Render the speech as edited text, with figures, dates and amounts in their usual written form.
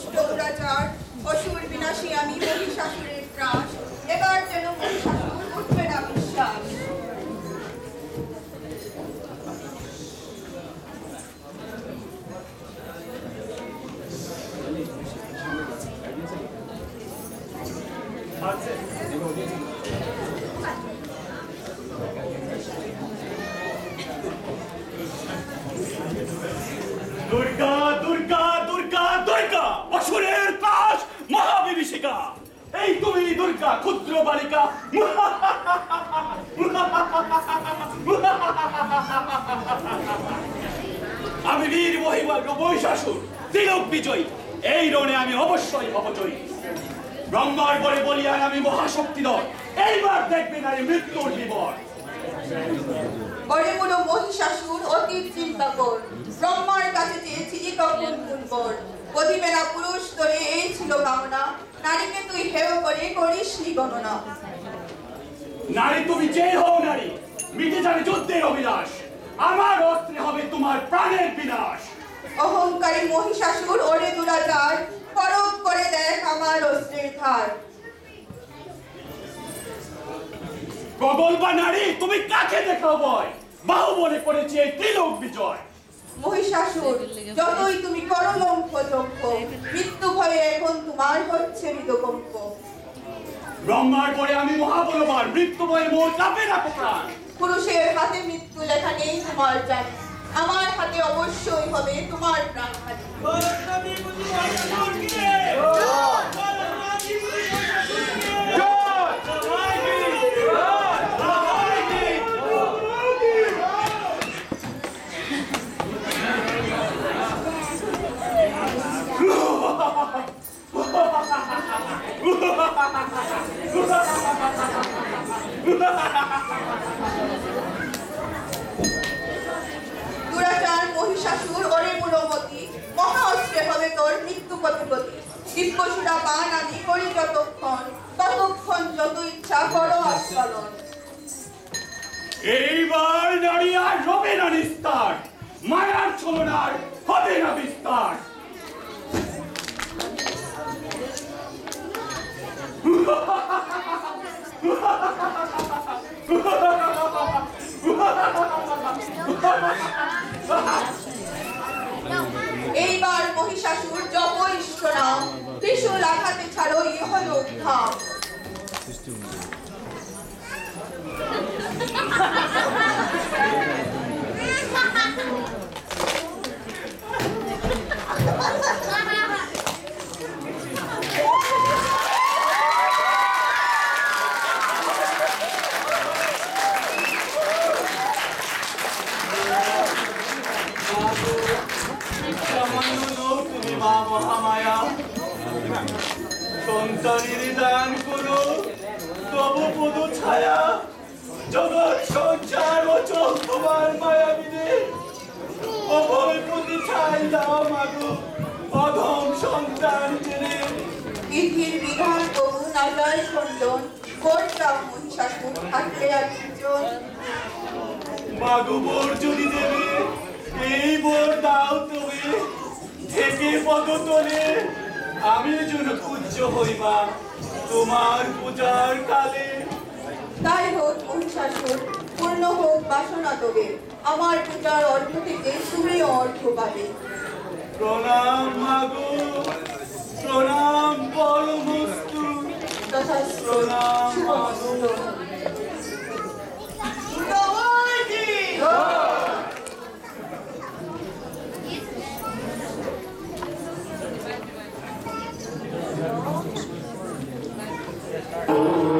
দুষ্ট দুরাচার অসুর বিনাশী আমি মহিষাসুরের ত্রাস। এবার যেন মহিষাসুর উঠবে না বিশ্বাস। দুর্গা দুর্গা দুর্গা দুর্গা অসুরের ত্রাস মহাবিভীষিকা। এই তুমি দুর্গা ক্ষুদ্র বালিকা। আমি বীর মহিষাসুর ত্রিলোক বিজয়ী। এই রণে আমি অবশ্যই অপজয়ী। ব্রহ্মার বলে বলিয়ান আমি মহাশক্তিধর। এইবার দেখবেন আমি মৃত্যুর বিবর। ওরে বুড়ো মহিষাসুর অতীত চিন্তা কর, ব্রহ্মার কাছে চেয়েছিলি তখন পূর্বর। প্রদীপে না পুরুষ তোরে এই ছিল কামনা, নারীকে তুই হেয় করে করিসনি গণনা। নারী তুমি যে হও নারী, মিটে যাবে যুদ্ধের অভিলাষ। আমার অস্ত্রে হবে তোমার প্রাণের বিনাশ। অহংকারী মহিষাসুর ওরে দুরাচার, পরখ করে দেখ আমার অস্ত্রের ধার। প্রগল্ভা নারী তুমি কাকে দেখাও ভয়, বাহুবলে করেছে এই ত্রিলোক বিজয়। মহিষাসুর যতই তুমি করো লম্ফ যজ্ঞ, মৃত্যু ভয়ে এখন তোমার হচ্ছে হৃদকম্প। ব্রহ্মার পরে আমি মহাবলবান, মৃত্যু ভয়ে মোর কাঁপে না প্রাণ। পুরুষের হাতে মৃত্যু লেখা নেই তোমার জানি, আমার হাতে অবশ্যই হবে তোমার প্রাণহানি। দুরাচার মহিষাসুর ওরে মূলমতি, মহা অস্ত্রে হবে তোর মৃত্যু প্রতিপতি। দিব্যসুরা পান আমি করি যতক্ষণ, ততক্ষণ যত ইচ্ছা করো আস্ফালন। এইবার নারী আর হবে না নিস্তার, মায়ার ছলনার হবে না বিস্তার। এইবার মহিষাসুর জপ ইষ্ট নাম, ত্রিশূল আঘাতে ছাড়ো ইহলোক ধাম। তুমি মা মহামায়া, সন্তানের দান করো তবু পদ ছায়া। জগৎ সঞ্চার ও চোখ তোমার মায়া বিদে, অভয় প্রতি ছাই দাও মাগো অধম সন্তান জেনে। বিধির বিধান তবু না যায় খণ্ডন, কোনটা মহিষাসুর থাকলে আর দুজন। মাগো বোর যদি দেবে, এই বোর দাও তুমি থেকে পদতলে। আমি যেন পূজ্য হইবা তোমার পূজার কালে। তাই হোক মহিষাসুর, পূর্ণ হোক বাসনা তবে, আমার পূজার অর্থ থেকে তুমিও অর্থ পাবে। প্রণাম মাগো, প্রণাম পরমস্তু, তথাস্তু, প্রণাম শুভমস্তু। Oh